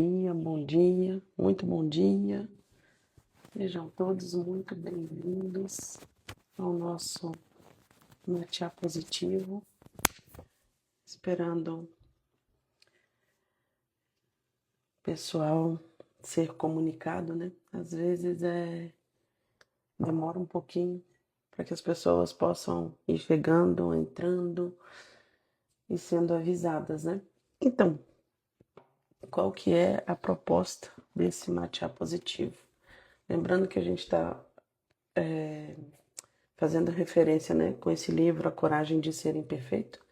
Bom dia, muito bom dia. Sejam todos muito bem-vindos ao nosso Matcha Positivo. Esperando o pessoal ser comunicado, né? Às vezes demora um pouquinho para que as pessoas possam ir chegando, entrando e sendo avisadas, né? Então, qual que é a proposta desse Matcha Positivo? Lembrando que a gente está fazendo referência, né, com esse livro A Coragem de Ser Imperfeito,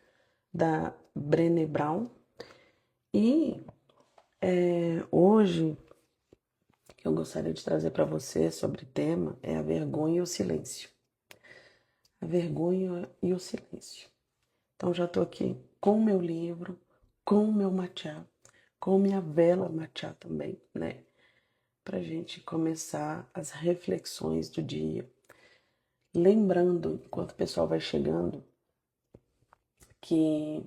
da Brené Brown. E hoje que eu gostaria de trazer para você sobre o tema é a vergonha e o silêncio. A vergonha e o silêncio. Então já estou aqui com o meu livro, com o meu matcha, com minha vela matcha também, né? Para a gente começar as reflexões do dia. Lembrando, enquanto o pessoal vai chegando, que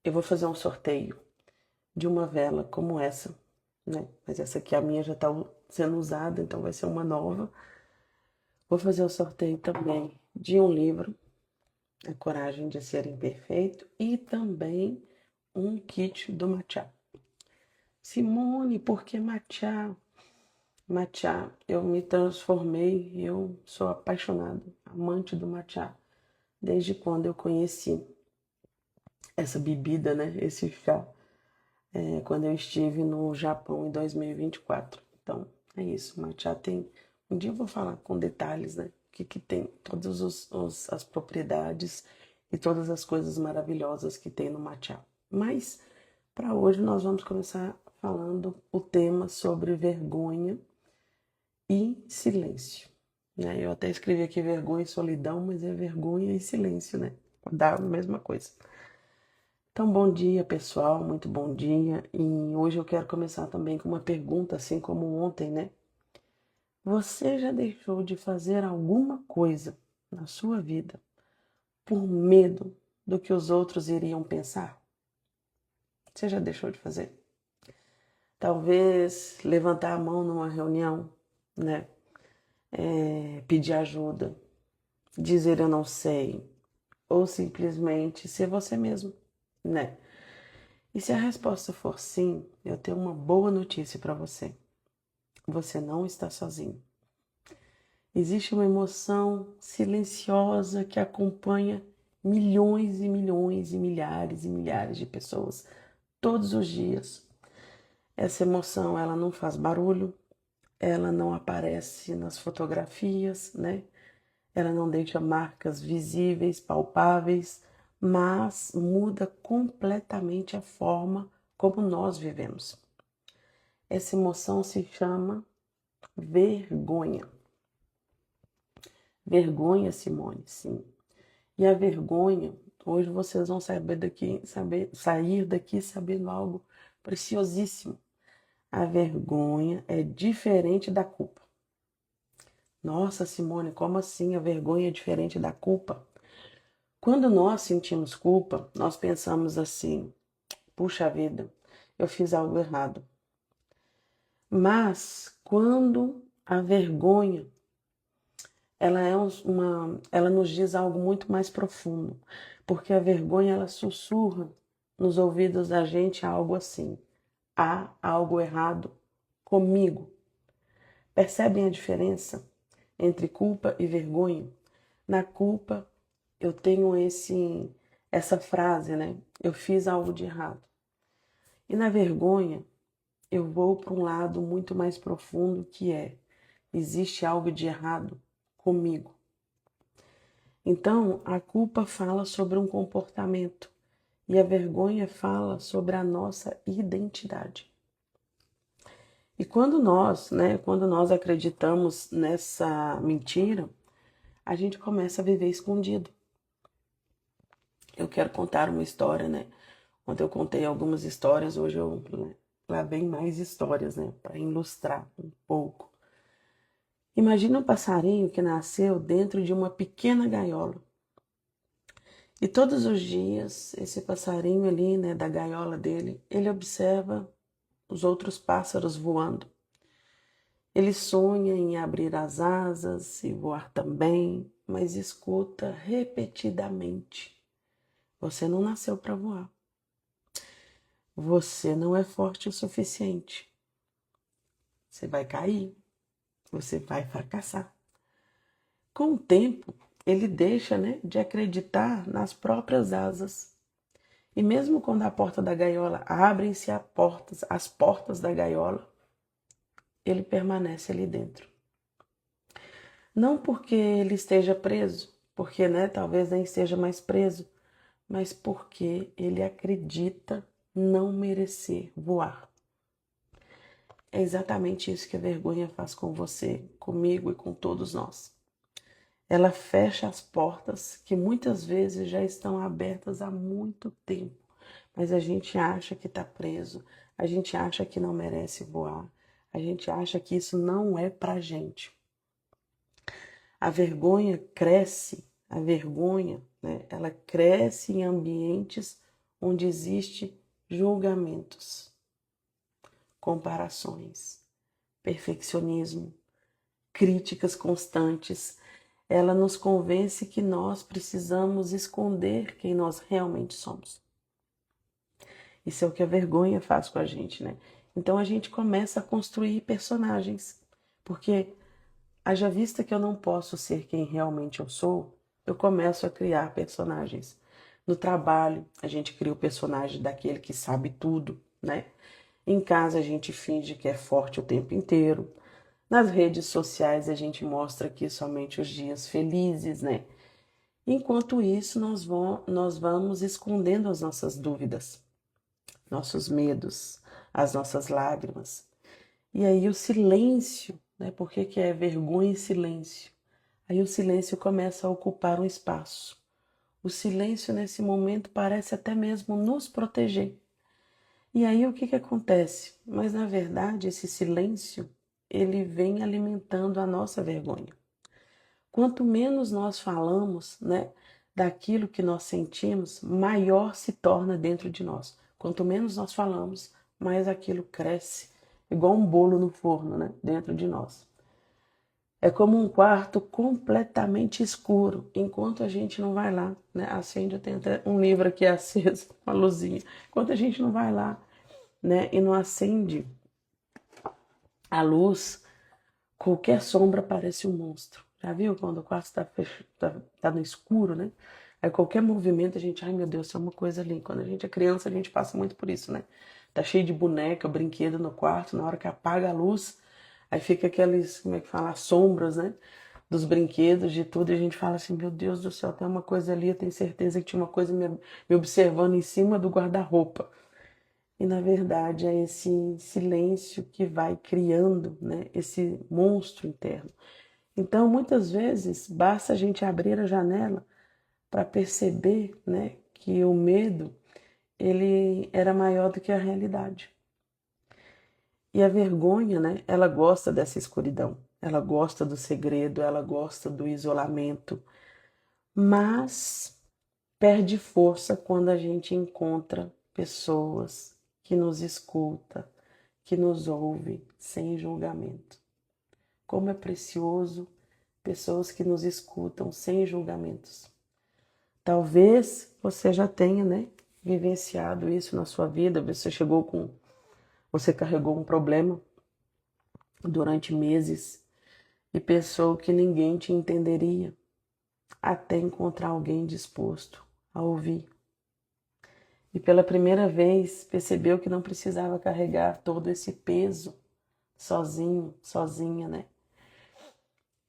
eu vou fazer um sorteio de uma vela como essa, né? Mas essa aqui, a minha já está sendo usada, então vai ser uma nova. Vou fazer o sorteio também de um livro, A Coragem de Ser Imperfeito, e também um kit do matcha. Simone, por que matcha? Matcha, eu me transformei, eu sou apaixonada, amante do matcha, desde quando eu conheci essa bebida, né? Esse chá. Quando eu estive no Japão em 2024. Então, é isso. Matcha tem. Um dia eu vou falar com detalhes, né? O que tem, todas as propriedades e todas as coisas maravilhosas que tem no matcha. Mas, para hoje, nós vamos começar falando o tema sobre vergonha e silêncio. Né? Eu até escrevi aqui vergonha e solidão, mas é vergonha e silêncio, né? Dá a mesma coisa. Então, bom dia, pessoal, muito bom dia. E hoje eu quero começar também com uma pergunta, assim como ontem, né? Você já deixou de fazer alguma coisa na sua vida por medo do que os outros iriam pensar? Você já deixou de fazer? Talvez levantar a mão numa reunião, né? Pedir ajuda, dizer eu não sei, ou simplesmente ser você mesmo, né? E se a resposta for sim, eu tenho uma boa notícia para você. Você não está sozinho. Existe uma emoção silenciosa que acompanha milhões e milhões e milhares de pessoas todos os dias. Essa emoção, ela não faz barulho, ela não aparece nas fotografias, né? Ela não deixa marcas visíveis, palpáveis, mas muda completamente a forma como nós vivemos. Essa emoção se chama vergonha. Vergonha, Simone, sim. E a vergonha, hoje vocês vão sair daqui sabendo algo preciosíssimo. A vergonha é diferente da culpa. Nossa, Simone, como assim a vergonha é diferente da culpa? Quando nós sentimos culpa, nós pensamos assim: puxa vida, eu fiz algo errado. Mas quando a vergonha ela nos diz algo muito mais profundo, porque a vergonha ela sussurra nos ouvidos da gente algo assim: há algo errado comigo. Percebem a diferença entre culpa e vergonha? Na culpa eu tenho essa frase, né? Eu fiz algo de errado. E na vergonha eu vou para um lado muito mais profundo que existe algo de errado comigo. Então, a culpa fala sobre um comportamento e a vergonha fala sobre a nossa identidade. E quando nós acreditamos nessa mentira, a gente começa a viver escondido. Eu quero contar uma história, né? Ontem eu contei algumas histórias, hoje lá vem mais histórias, né? Para ilustrar um pouco. Imagina um passarinho que nasceu dentro de uma pequena gaiola. E todos os dias, esse passarinho ali, né, da gaiola dele, ele observa os outros pássaros voando. Ele sonha em abrir as asas e voar também, mas escuta repetidamente: você não nasceu para voar. Você não é forte o suficiente. Você vai cair. Você vai fracassar. Com o tempo, ele deixa, né, de acreditar nas próprias asas. E mesmo quando a porta da gaiola abrem-se as portas da gaiola, ele permanece ali dentro. Não porque ele esteja preso, porque, né, talvez nem esteja mais preso, mas porque ele acredita não merecer voar. É exatamente isso que a vergonha faz com você, comigo e com todos nós. Ela fecha as portas que muitas vezes já estão abertas há muito tempo, mas a gente acha que está preso, a gente acha que não merece voar, a gente acha que isso não é pra gente. A vergonha cresce, a vergonha, né, ela cresce em ambientes onde existe julgamentos, comparações, perfeccionismo, críticas constantes. Ela nos convence que nós precisamos esconder quem nós realmente somos. Isso é o que a vergonha faz com a gente, né? Então a gente começa a construir personagens, porque haja vista que eu não posso ser quem realmente eu sou, eu começo a criar personagens. No trabalho, a gente cria o personagem daquele que sabe tudo, né? Em casa, a gente finge que é forte o tempo inteiro. Nas redes sociais, a gente mostra aqui somente os dias felizes, né? Enquanto isso, nós vamos escondendo as nossas dúvidas, nossos medos, as nossas lágrimas. E aí o silêncio, né? Por que é vergonha e silêncio? Aí o silêncio começa a ocupar um espaço. O silêncio nesse momento parece até mesmo nos proteger. E aí o que acontece? Mas na verdade esse silêncio, ele vem alimentando a nossa vergonha. Quanto menos nós falamos, né, daquilo que nós sentimos, maior se torna dentro de nós. Quanto menos nós falamos, mais aquilo cresce, igual um bolo no forno, né, dentro de nós. É como um quarto completamente escuro, enquanto a gente não vai lá, né, acende, eu tenho até um livro aqui aceso, uma luzinha, enquanto a gente não vai lá, né, e não acende a luz, qualquer sombra parece um monstro. Já viu quando o quarto tá no escuro, né? Aí qualquer movimento a gente, ai meu Deus, tem uma coisa ali. Quando a gente é criança, a gente passa muito por isso, né? Tá cheio de boneca, brinquedo no quarto, na hora que apaga a luz, aí fica aqueles, como é que fala, as sombras, né? Dos brinquedos, de tudo, e a gente fala assim, meu Deus do céu, tem uma coisa ali, eu tenho certeza que tinha uma coisa me observando em cima do guarda-roupa. E na verdade é esse silêncio que vai criando, né, esse monstro interno. Então, muitas vezes, basta a gente abrir a janela para perceber, né, que o medo ele era maior do que a realidade. E a vergonha, né, ela gosta dessa escuridão, ela gosta do segredo, ela gosta do isolamento, mas perde força quando a gente encontra pessoas que nos escutam, que nos ouve sem julgamento. Como é precioso pessoas que nos escutam sem julgamentos. Talvez você já tenha, né, vivenciado isso na sua vida, você carregou um problema durante meses e pensou que ninguém te entenderia, até encontrar alguém disposto a ouvir. E pela primeira vez percebeu que não precisava carregar todo esse peso sozinho, sozinha, né?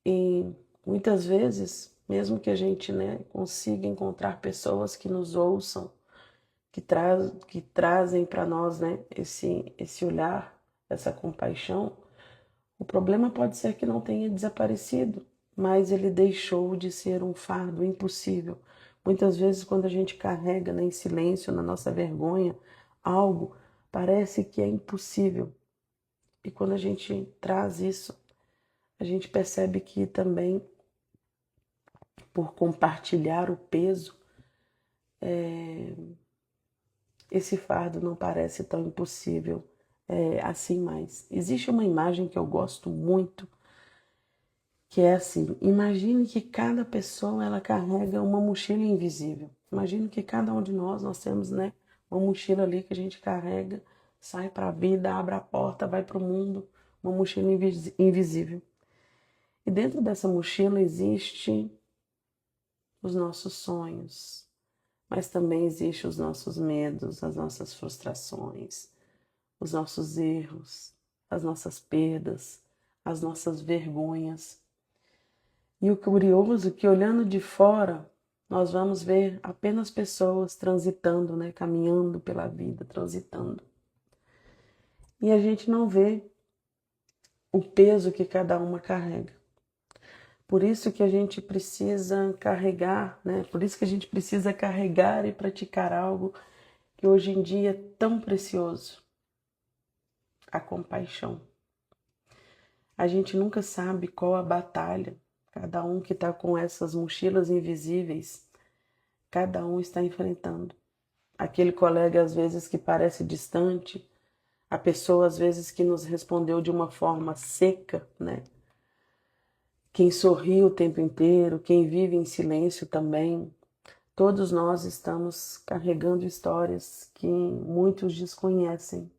E muitas vezes, mesmo que a gente, né, consiga encontrar pessoas que nos ouçam, que trazem para nós, né, esse olhar, essa compaixão, o problema pode ser que não tenha desaparecido, mas ele deixou de ser um fardo impossível. Muitas vezes, quando a gente carrega, né, em silêncio, na nossa vergonha, algo parece que é impossível. E quando a gente traz isso, a gente percebe que também, por compartilhar o peso, esse fardo não parece tão impossível assim mais. Existe uma imagem que eu gosto muito, que é assim: imagine que cada pessoa ela carrega uma mochila invisível. Imagine que cada um de nós temos, né, uma mochila ali que a gente carrega, sai para a vida, abre a porta, vai para o mundo, uma mochila invisível. E dentro dessa mochila existe os nossos sonhos, mas também existem os nossos medos, as nossas frustrações, os nossos erros, as nossas perdas, as nossas vergonhas. E o curioso é que, olhando de fora, nós vamos ver apenas pessoas transitando, né, caminhando pela vida, transitando. E a gente não vê o peso que cada uma carrega. Por isso que a gente precisa carregar, né? Por isso que a gente precisa carregar e praticar algo que hoje em dia é tão precioso: a compaixão. A gente nunca sabe qual a batalha, cada um que está com essas mochilas invisíveis, cada um está enfrentando. Aquele colega às vezes que parece distante, a pessoa às vezes que nos respondeu de uma forma seca, né? Quem sorri o tempo inteiro, quem vive em silêncio também. Todos nós estamos carregando histórias que muitos desconhecem.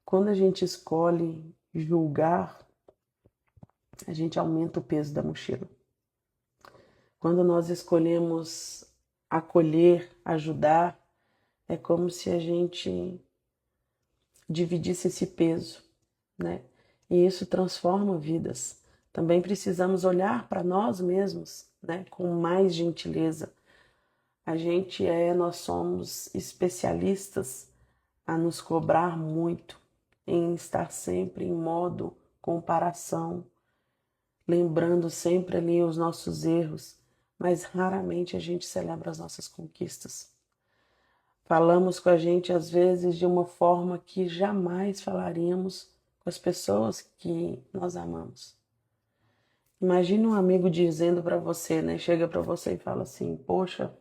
Quando a gente escolhe julgar, a gente aumenta o peso da mochila. Quando nós escolhemos acolher, ajudar, é como se a gente dividisse esse peso, né? E isso transforma vidas. Também precisamos olhar para nós mesmos, né, com mais gentileza. Nós somos especialistas a nos cobrar muito, em estar sempre em modo comparação, lembrando sempre ali os nossos erros, mas raramente a gente celebra as nossas conquistas. Falamos com a gente às vezes de uma forma que jamais falaríamos com as pessoas que nós amamos. Imagina um amigo dizendo para você, né? Chega para você e fala assim: poxa,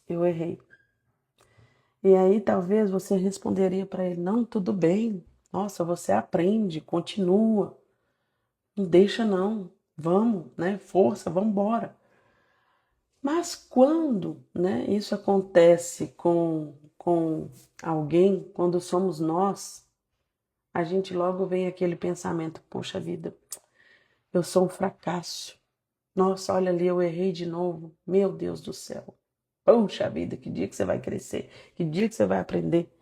eu errei. E aí talvez você responderia para ele: não, tudo bem. Nossa, você aprende, continua. Não deixa não. Vamos, né? Força, vamos embora. Mas quando, né, isso acontece com alguém, quando somos nós, a gente logo vem aquele pensamento: poxa vida, eu sou um fracasso. Nossa, olha ali, eu errei de novo. Meu Deus do céu. Poxa vida, que dia que você vai crescer? Que dia que você vai aprender?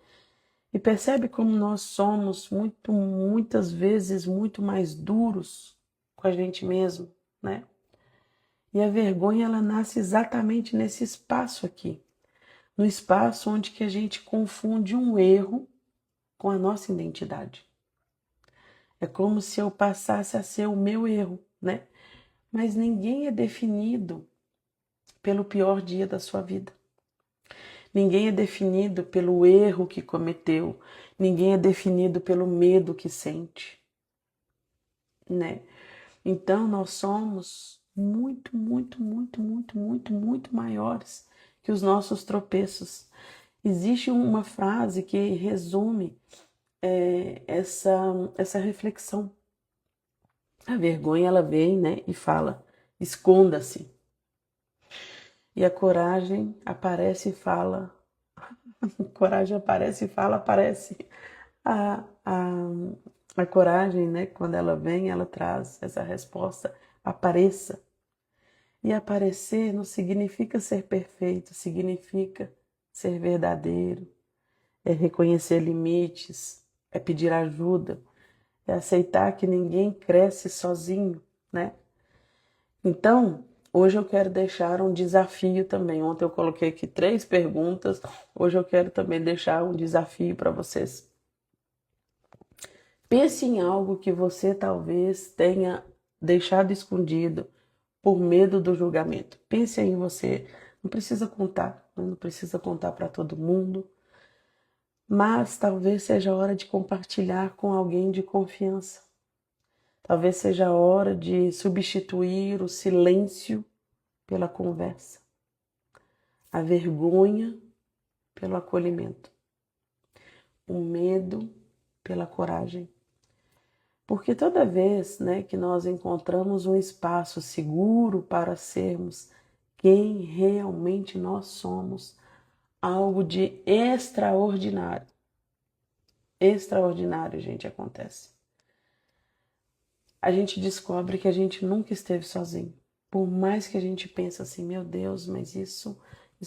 E percebe como nós somos muitas vezes muito mais duros com a gente mesmo, né? E a vergonha, ela nasce exatamente nesse espaço aqui. No espaço onde que a gente confunde um erro com a nossa identidade. É como se eu passasse a ser o meu erro, né? Mas ninguém é definido pelo pior dia da sua vida. Ninguém é definido pelo erro que cometeu. Ninguém é definido pelo medo que sente, né? Então nós somos muito maiores que os nossos tropeços. Existe uma frase que resume essa reflexão. A vergonha, ela vem, né, e fala: esconda-se. E a coragem aparece e fala. Coragem aparece e fala, aparece. A, a, a coragem, né, quando ela vem, ela traz essa resposta: apareça. E aparecer não significa ser perfeito, significa ser verdadeiro, é reconhecer limites, é pedir ajuda, é aceitar que ninguém cresce sozinho, né? Então, hoje eu quero deixar um desafio também. Ontem eu coloquei aqui 3 perguntas, hoje eu quero também deixar um desafio para vocês. Pense em algo que você talvez tenha deixado escondido por medo do julgamento. Pense em você. Não precisa contar, não precisa contar para todo mundo, mas talvez seja a hora de compartilhar com alguém de confiança. Talvez seja a hora de substituir o silêncio pela conversa. a vergonha pelo acolhimento, o medo pela coragem. Porque toda vez, né, que nós encontramos um espaço seguro para sermos quem realmente nós somos, algo de extraordinário. Extraordinário, gente, acontece. A gente descobre que a gente nunca esteve sozinho. Por mais que a gente pense assim, meu Deus, mas isso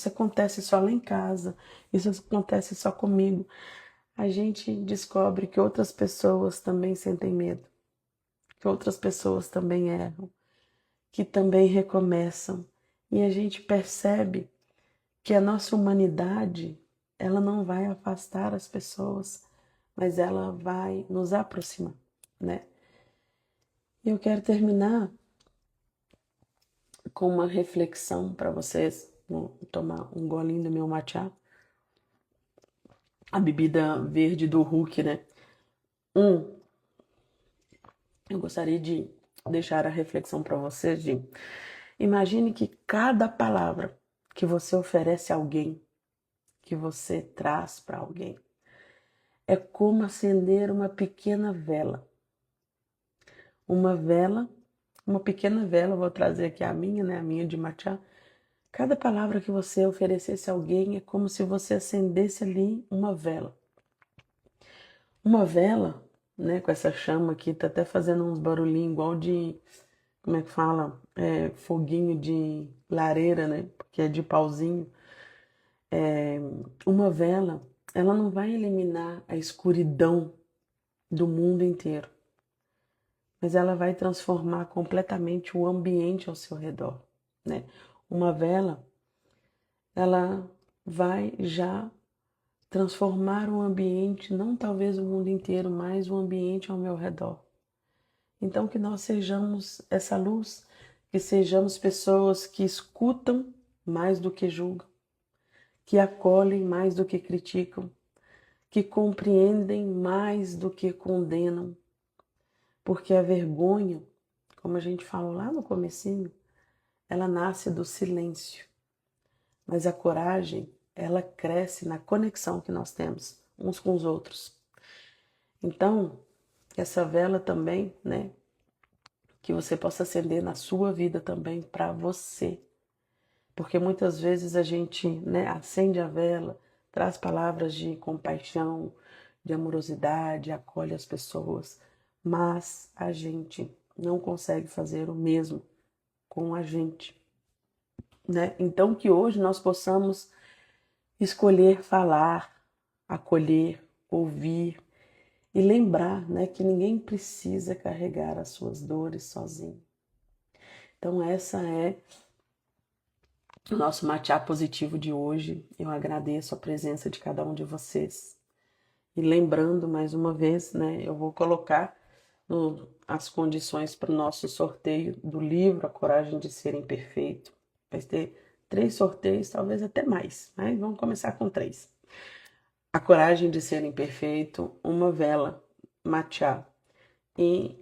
acontece só lá em casa, isso acontece só comigo. A gente descobre que outras pessoas também sentem medo, que outras pessoas também erram, que também recomeçam. E a gente percebe que a nossa humanidade, ela não vai afastar as pessoas, mas ela vai nos aproximar, né? E eu quero terminar com uma reflexão para vocês. Vou tomar um golinho do meu matcha, a bebida verde do Hulk, né? Eu gostaria de deixar a reflexão para vocês de imagine que cada palavra que você oferece a alguém, que você traz para alguém, é como acender uma pequena vela. Uma pequena vela, vou trazer aqui a minha, né? A minha de matcha. Cada palavra que você oferecesse a alguém é como se você acendesse ali uma vela. Uma vela, né? Com essa chama aqui, tá até fazendo uns barulhinhos igual de, como é que fala? Foguinho de lareira, né? Porque é de pauzinho. Uma vela, ela não vai eliminar a escuridão do mundo inteiro, mas ela vai transformar completamente o ambiente ao seu redor, né? Uma vela, ela vai já transformar o ambiente, não talvez o mundo inteiro, mas o ambiente ao meu redor. Então que nós sejamos essa luz, que sejamos pessoas que escutam mais do que julgam, que acolhem mais do que criticam, que compreendem mais do que condenam, porque a vergonha, como a gente falou lá no comecinho, ela nasce do silêncio, mas a coragem, ela cresce na conexão que nós temos uns com os outros. Então, essa vela também, né, que você possa acender na sua vida também para você, porque muitas vezes a gente, né, acende a vela, traz palavras de compaixão, de amorosidade, acolhe as pessoas, mas a gente não consegue fazer o mesmo com a gente, né? Então que hoje nós possamos escolher falar, acolher, ouvir e lembrar, né, que ninguém precisa carregar as suas dores sozinho. Então essa é o nosso matcha positivo de hoje. Eu agradeço a presença de cada um de vocês. E lembrando mais uma vez, né, eu vou colocar as condições para o nosso sorteio do livro A Coragem de Ser Imperfeito. Vai ter 3 sorteios, talvez até mais, mas vamos começar com 3. A Coragem de Ser Imperfeito, uma vela matcha e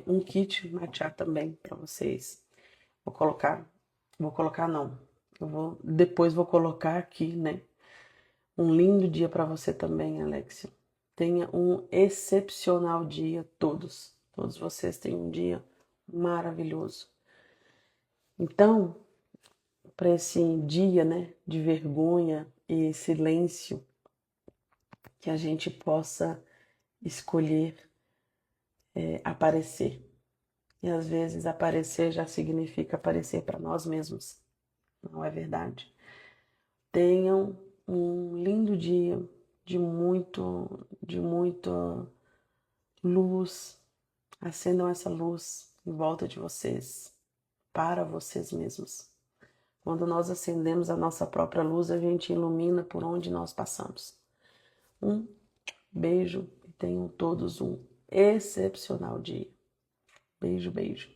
um kit matcha também para vocês. Vou colocar não. Depois vou colocar aqui, né? Um lindo dia para você também, Alexia. Tenha um excepcional dia, todos. Todos vocês tenham um dia maravilhoso. Então, para esse dia, né, de vergonha e silêncio, que a gente possa escolher aparecer. E às vezes aparecer já significa aparecer para nós mesmos. Não é verdade? Tenham um lindo dia de muita luz. Acendam essa luz em volta de vocês, para vocês mesmos. Quando nós acendemos a nossa própria luz, a gente ilumina por onde nós passamos. Um beijo e tenham todos um excepcional dia. Beijo, beijo.